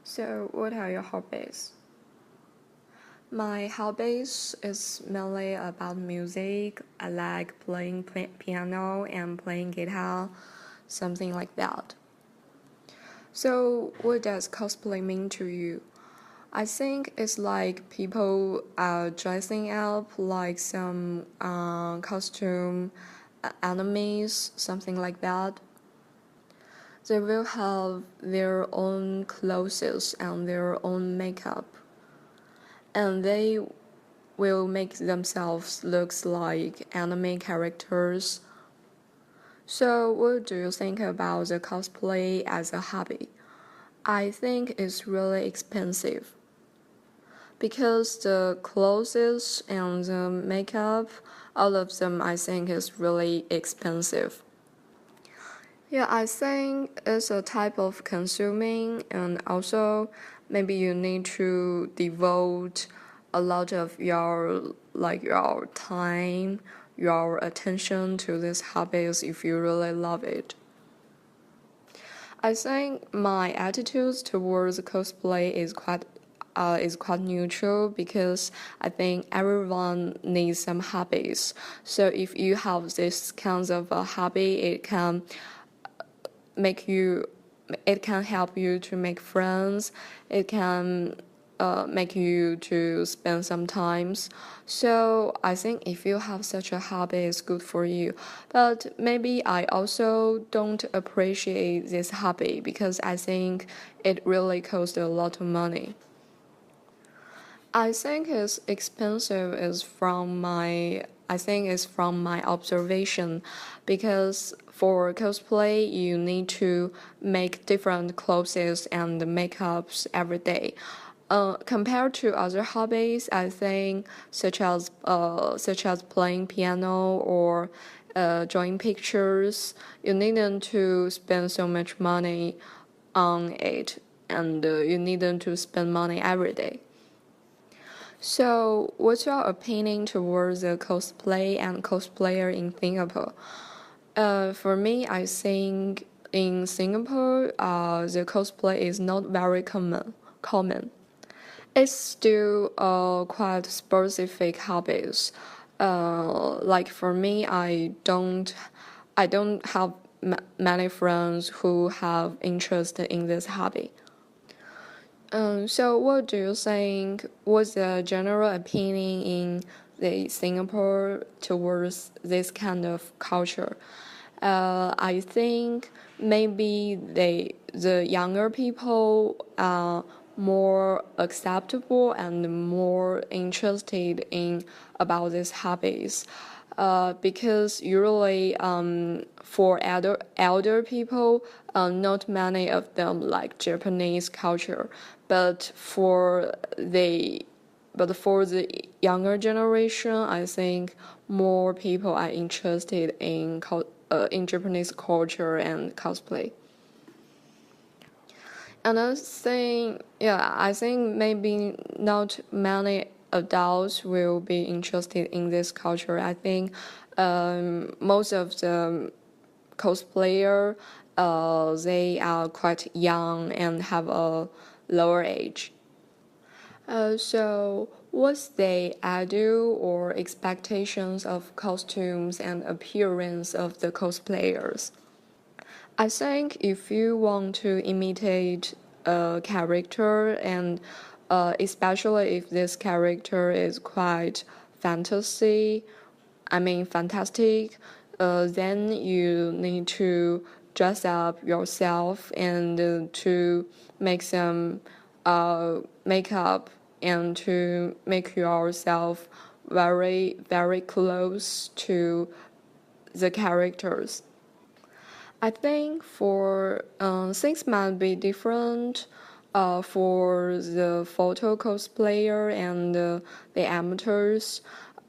So, what are your hobbies? My hobbies is mainly about music. I like playing piano and playing guitar, something like that. So, what does cosplay mean to you? I think it's like people are dressing up like some costume enemies, something like that. They will have their own clothes and their own makeup, and they will make themselves look like anime characters. So, what do you think about the cosplay as a hobby? I think it's really expensive because the clothes and the makeup, all of them, I think is really expensive. Yeah, I think it's a type of consuming, and also maybe you need to devote a lot of your time, your attention to these hobbies if you really love it. I think my attitudes towards cosplay is quite neutral because I think everyone needs some hobbies. So if you have this kinds of a hobby, make you it can help you to make friends. It can make you to spend some times. So I think if you have such a hobby, it's good for you. But maybe I also don't appreciate this hobby because I think it really costs a lot of money. I think it's expensive is from my I think it's from my observation because for cosplay you need to make different clothes and makeups every day. Compared to other hobbies, I think such as playing piano or drawing pictures, you needn't to spend so much money on it, and you needn't to spend money every day. So, what's your opinion towards the cosplay and cosplayer in Singapore? For me, I think in Singapore, the cosplay is not very common. It's still quite specific hobbies. Like for me, I don't have many friends who have interest in this hobby. So what do you think was the general opinion in the Singapore towards this kind of culture? I think maybe the younger people are more acceptable and more interested in about these hobbies. Because usually for elder people, not many of them like Japanese culture, but for the younger generation, I think more people are interested in Japanese culture and cosplay. Another thing, yeah, I think maybe not many adults will be interested in this culture. I think most of the cosplayer, they are quite young and have a lower age. So, what's the ideal or expectations of costumes and appearance of the cosplayers? I think if you want to imitate a character, and especially if this character is quite fantastic, then you need to dress up yourself and to make some makeup and to make yourself very close to the characters. I think for things might be different for the photo cosplayer and the amateurs.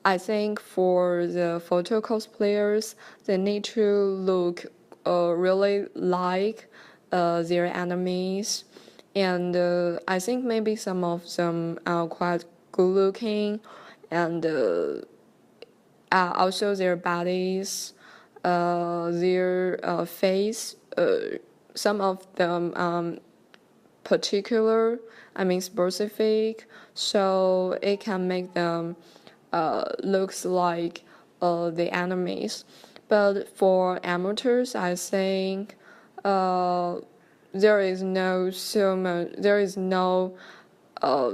I think for the photo cosplayers, they need to look really like their enemies, and I think maybe some of them are quite good looking, and also their bodies, their face. Some of them specific, so it can make them looks like the enemies. But for amateurs, I think there is no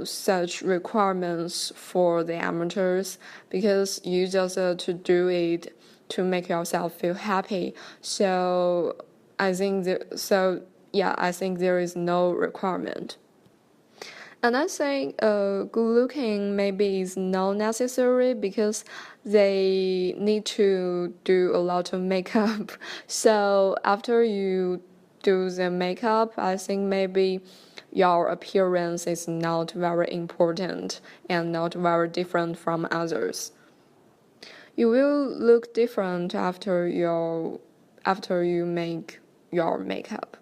such requirements for the amateurs, because you just to do it to make yourself feel happy. So I think I think there is no requirement. And I think good looking maybe is not necessary, because they need to do a lot of makeup. So after you do the makeup, I think maybe your appearance is not very important and not very different from others. You will look different after you make your makeup.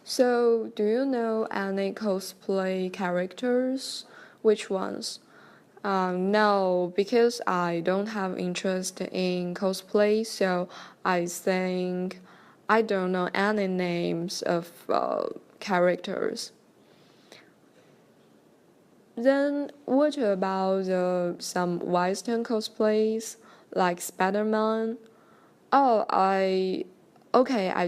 So, do you know any cosplay characters? Which ones? No, because I don't have interest in cosplay, so I think I don't know any names of characters. Then, what about some Western cosplays like Spider-Man? Oh, I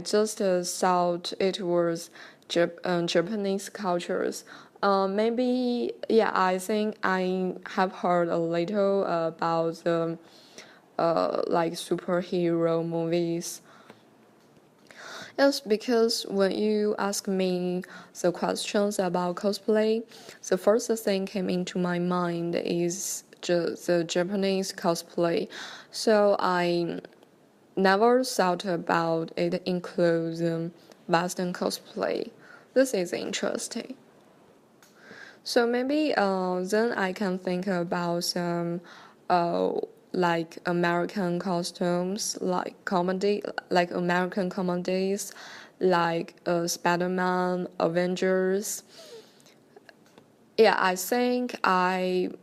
just thought it was Japanese cultures. Maybe, yeah, I think I have heard a little about the like superhero movies. Yes, because when you ask me the questions about cosplay, the first thing came into my mind is the Japanese cosplay. So I never thought about it includes Western cosplay. This is interesting. So maybe then I can think about some like American costumes, like American comedies, like Spider-Man, Avengers. Yeah, I think I'm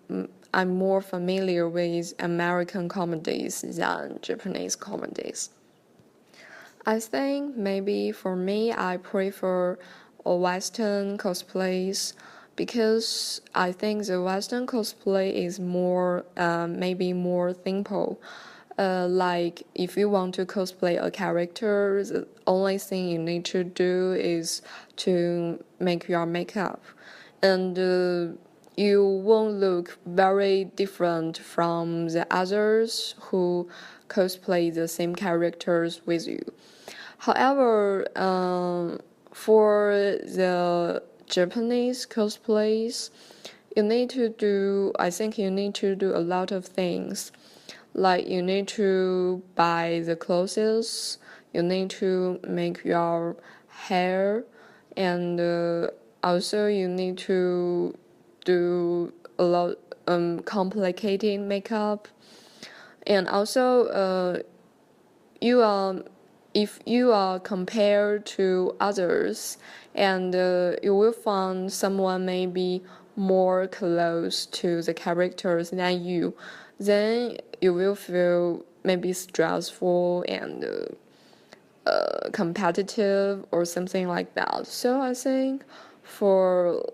more familiar with American comedies than Japanese comedies. I think maybe for me, I prefer Western cosplays, because I think the Western cosplay is maybe more simple. Like if you want to cosplay a character, the only thing you need to do is to make your makeup, and you won't look very different from the others who cosplay the same characters with you. However, for the Japanese cosplays, I think you need to do a lot of things. Like you need to buy the clothes, you need to make your hair, and also you need to do a lot complicated makeup, and also you are if you are compared to others, and you will find someone maybe more close to the characters than you, then you will feel maybe stressful and competitive or something like that. So I think for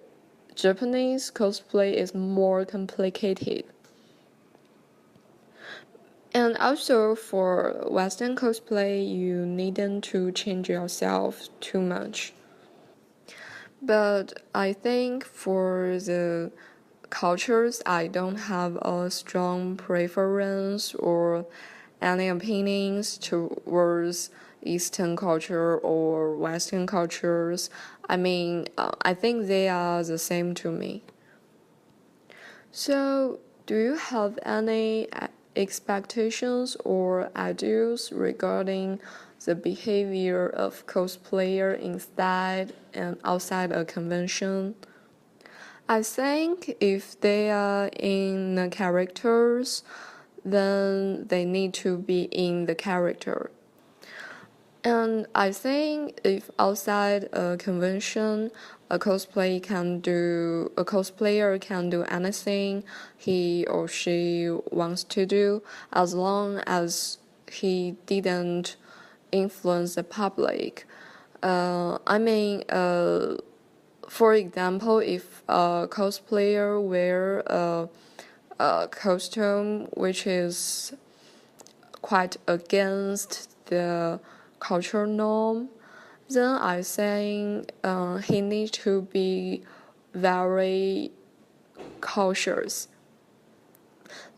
Japanese cosplay is more complicated. And also for Western cosplay, you needn't to change yourself too much. But I think for the cultures, I don't have a strong preference or any opinions towards Eastern culture or Western cultures. I think they are the same to me. So, do you have any expectations or ideas regarding the behavior of cosplayer inside and outside a convention? I think if they are in the characters, then they need to be in the character. And I think if outside a convention, a cosplayer can do anything he or she wants to do, as long as he didn't influence the public. for example, if a cosplayer wear a costume which is quite against the cultural norm, then I think he needs to be very cautious.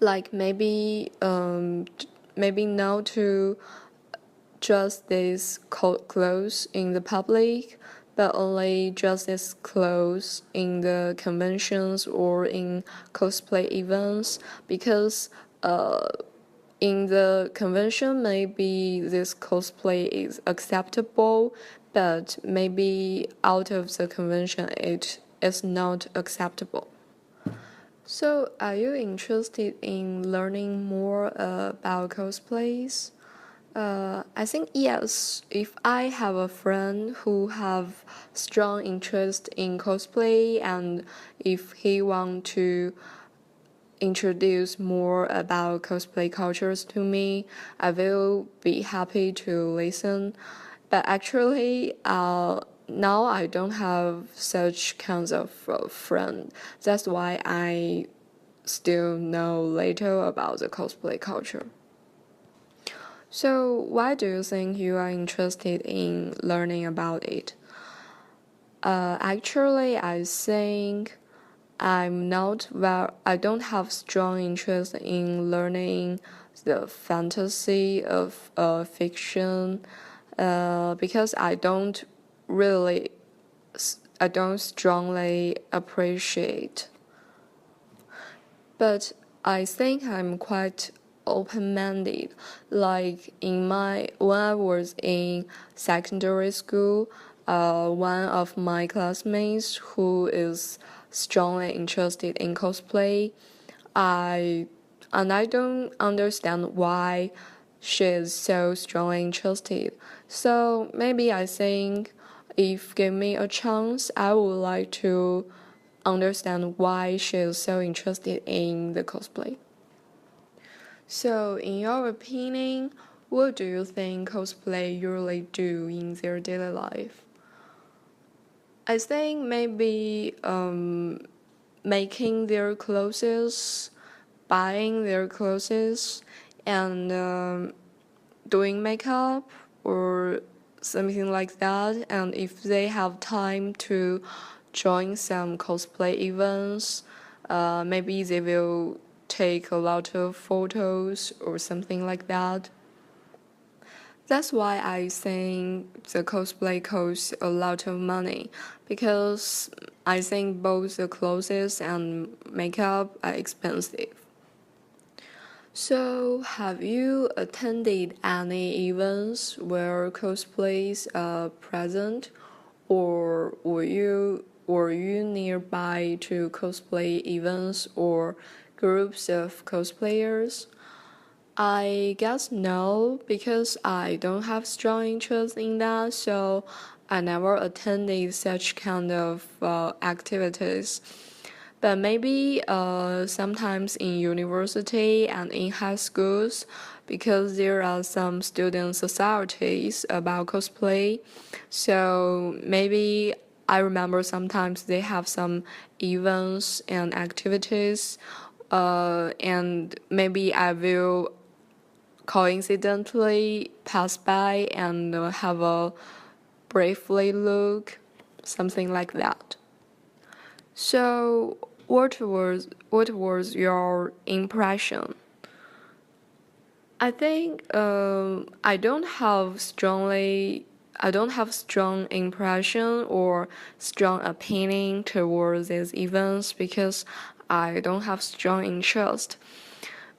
Like maybe not to dress these clothes in the public, but only dress these clothes in the conventions or in cosplay events, because in the convention maybe this cosplay is acceptable, but maybe out of the convention it is not acceptable. So, are you interested in learning more about cosplays? I think yes. If I have a friend who have strong interest in cosplay, and if he want to introduce more about cosplay cultures to me, I will be happy to listen. But actually, now I don't have such kinds of friend. That's why I still know little about the cosplay culture. So, why do you think you are interested in learning about it? Actually, I think I don't have strong interest in learning the fantasy of fiction, because I don't strongly appreciate. But I think I'm quite open-minded. Like when I was in secondary school, one of my classmates who is strongly interested in cosplay, I don't understand why she is so strongly interested. So maybe I think if give me a chance, I would like to understand why she is so interested in the cosplay. So, in your opinion, what do you think cosplay usually do in their daily life? I think maybe making their clothes, buying their clothes, and doing makeup or something like that. And if they have time to join some cosplay events, maybe they will take a lot of photos or something like that. That's why I think the cosplay costs a lot of money, because I think both the clothes and makeup are expensive. So, have you attended any events where cosplays are present, or were you nearby to cosplay events or groups of cosplayers? I guess no, because I don't have strong interest in that, so I never attended such kind of activities. But maybe sometimes in university and in high schools, because there are some student societies about cosplay, so maybe I remember sometimes they have some events and activities, and maybe I will coincidentally pass by and have a briefly look, something like that. So, what was your impression? I think I don't have strong impression or strong opinion towards these events, because I don't have strong interest.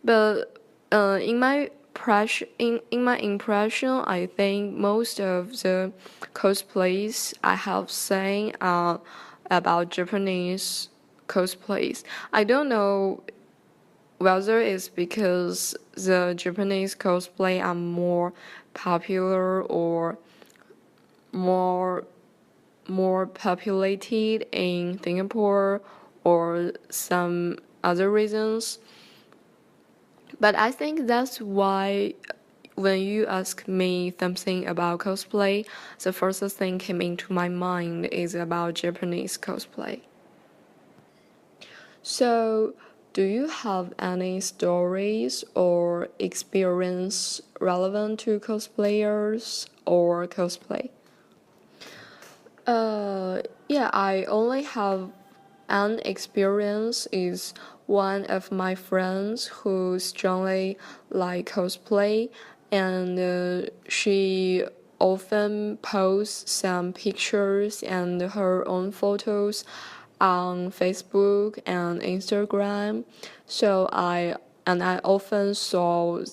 But in my impression, I think most of the cosplays I have seen are about Japanese cosplays. I don't know whether it's because the Japanese cosplay are more popular or more populated in Singapore, or some other reasons. But I think that's why when you ask me something about cosplay, the first thing came into my mind is about Japanese cosplay. So, do you have any stories or experience relevant to cosplayers or cosplay? Yeah, I only have an experience is one of my friends who strongly like cosplay, and she often posts some pictures and her own photos on Facebook and Instagram. So I often saw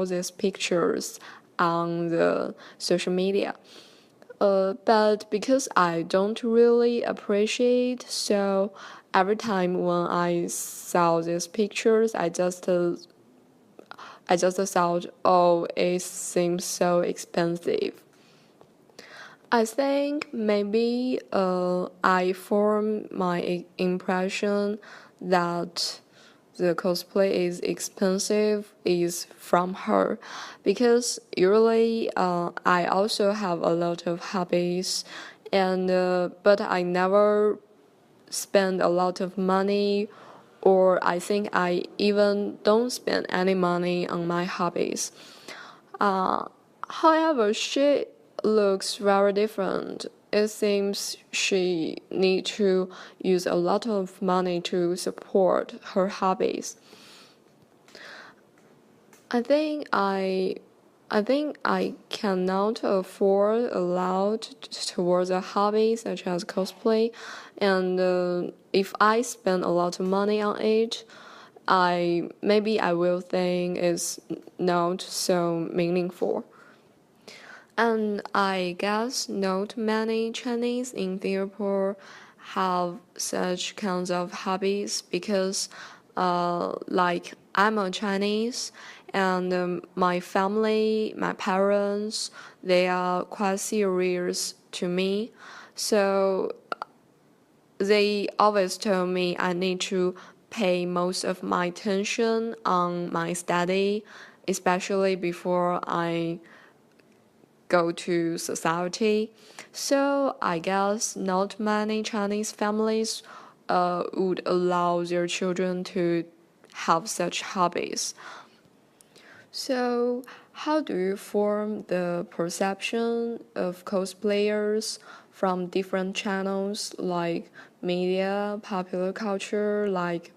these pictures on the social media. But because I don't really appreciate, so every time when I saw these pictures, I just thought, oh, it seems so expensive. I think maybe I formed my impression that the cosplay is expensive is from her, because usually I also have a lot of hobbies, and but I never spend a lot of money, or I think I even don't spend any money on my hobbies. However, she looks very different. It seems she needs to use a lot of money to support her hobbies. I think I I think I cannot afford a lot towards a hobby such as cosplay, and if I spend a lot of money on it, I will think it's not so meaningful. And I guess not many Chinese in Singapore have such kinds of hobbies because, like, I'm a Chinese, and my family, my parents, they are quite serious to me. So they always tell me I need to pay most of my attention on my study, especially before I go to society. So I guess not many Chinese families would allow their children to have such hobbies. So, how do you form the perception of cosplayers from different channels like media, popular culture, like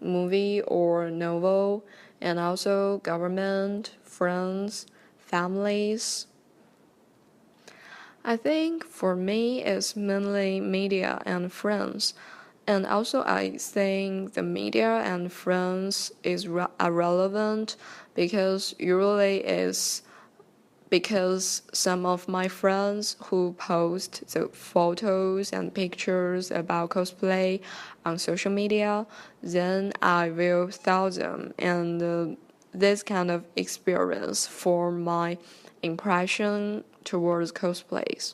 movie or novel, and also government, friends, families? I think for me it's mainly media and friends. And also I think the media and friends is irrelevant because usually is because some of my friends who post the photos and pictures about cosplay on social media, then I will tell them, and this kind of experience form my impression towards cosplays.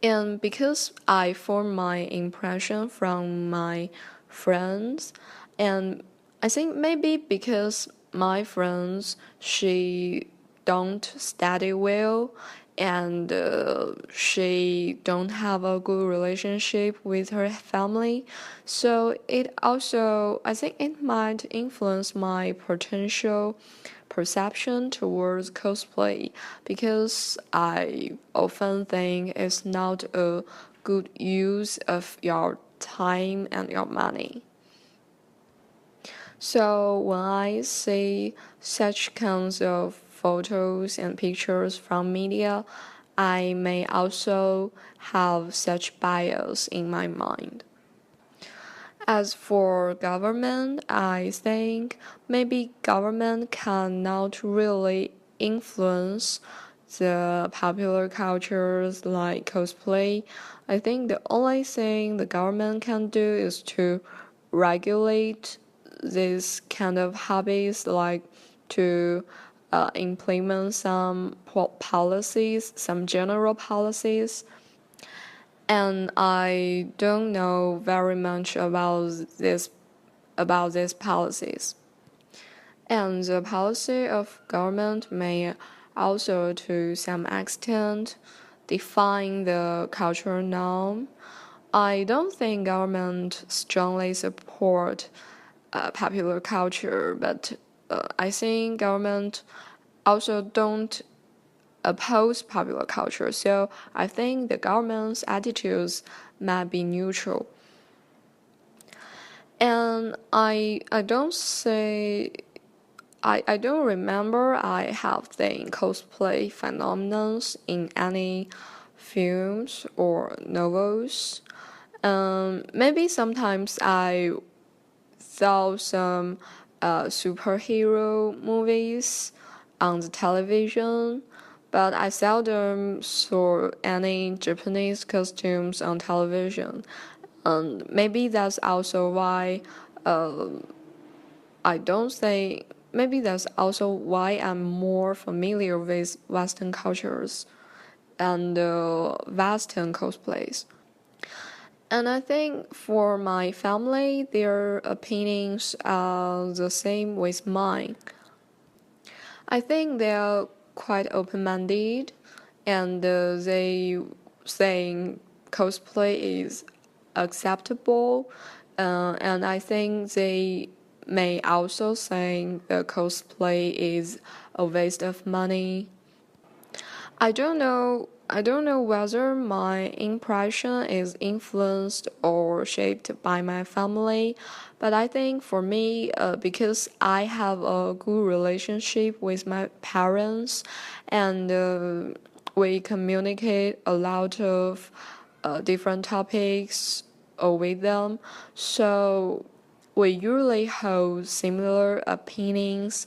And because I form my impression from my friends, and I think maybe because my friends, she don't study well, and she don't have a good relationship with her family, so it also, I think it might influence my potential perception towards cosplay, because I often think it's not a good use of your time and your money. So when I see such kinds of photos and pictures from media, I may also have such bias in my mind. As for government, I think maybe government cannot really influence the popular cultures like cosplay. I think the only thing the government can do is to regulate this kind of hobbies, like to implement some policies, some general policies, and I don't know very much about these policies. And the policy of government may also, to some extent, define the cultural norm. I don't think government strongly support popular culture, but I think government also don't oppose popular culture. So I think the government's attitudes might be neutral. And I don't say I don't remember I have seen cosplay phenomenon in any films or novels. Maybe sometimes I saw some superhero movies on the television, but I seldom saw any Japanese costumes on television. And maybe that's also why I don't say. Maybe that's also why I'm more familiar with Western cultures and Western cosplays. And I think for my family, their opinions are the same with mine. I think they are quite open-minded, and they saying cosplay is acceptable, and I think they may also say the cosplay is a waste of money. I don't know whether my impression is influenced or shaped by my family, but I think for me, because I have a good relationship with my parents, and we communicate a lot of different topics with them, so we usually hold similar opinions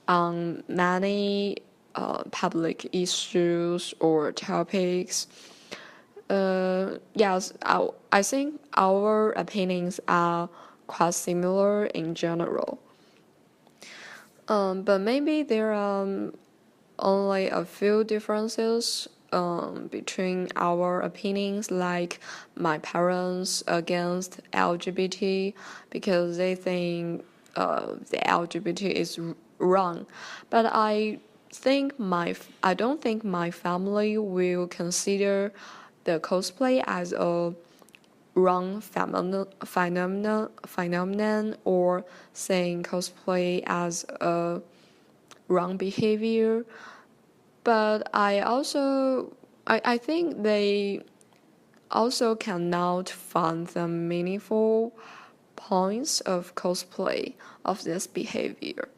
on many public issues or topics. Yes, I think our opinions are quite similar in general. But maybe there are only a few differences between our opinions, like my parents against LGBT because they think the LGBT is wrong. But I don't think my family will consider the cosplay as a wrong phenomenon or saying cosplay as a wrong behavior. But I think they also cannot find the meaningful points of cosplay of this behavior.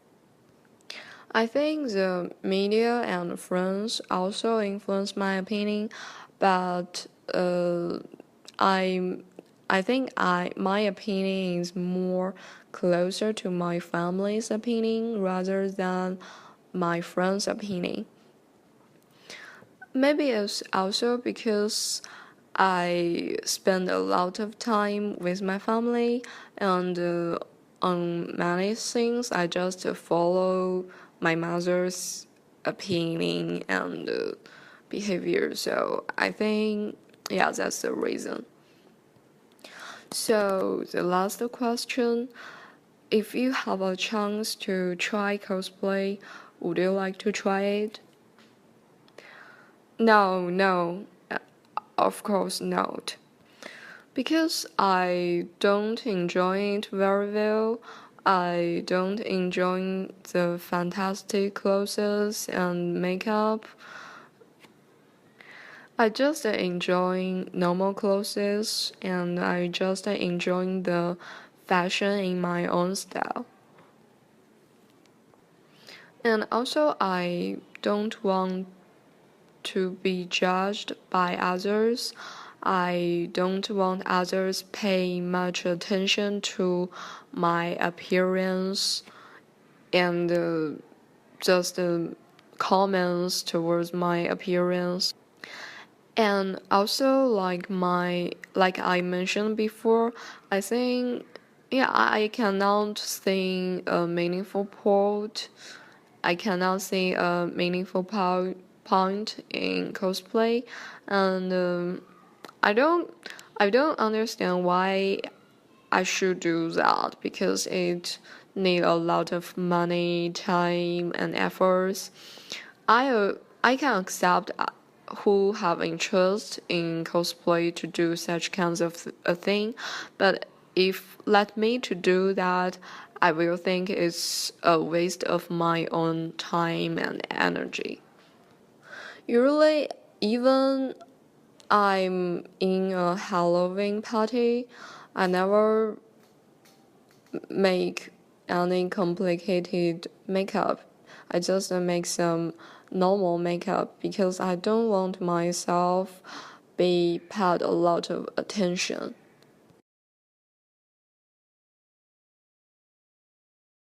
I think the media and friends also influence my opinion, but I think my opinion is more closer to my family's opinion rather than my friend's opinion. Maybe it's also because I spend a lot of time with my family, and on many things I just follow my mother's opinion and behavior. So I think, yeah, that's the reason. So the last question, if you have a chance to try cosplay, would you like to try it? No, of course not. Because I don't enjoy it very well. I don't enjoy the fantastic clothes and makeup. I just enjoy normal clothes and I just enjoy the fashion in my own style. And also, I don't want to be judged by others. I don't want others pay much attention to my appearance and just comments towards my appearance. And also, like I mentioned before, I think, yeah, I cannot see a meaningful point. I cannot see a meaningful point in cosplay, and I don't understand why I should do that because it need a lot of money, time, and efforts. I can accept who have interest in cosplay to do such kinds of a thing, but if let me to do that, I will think it's a waste of my own time and energy. Usually, even I'm in a Halloween party, I never make any complicated makeup. I just make some normal makeup because I don't want myself be paid a lot of attention.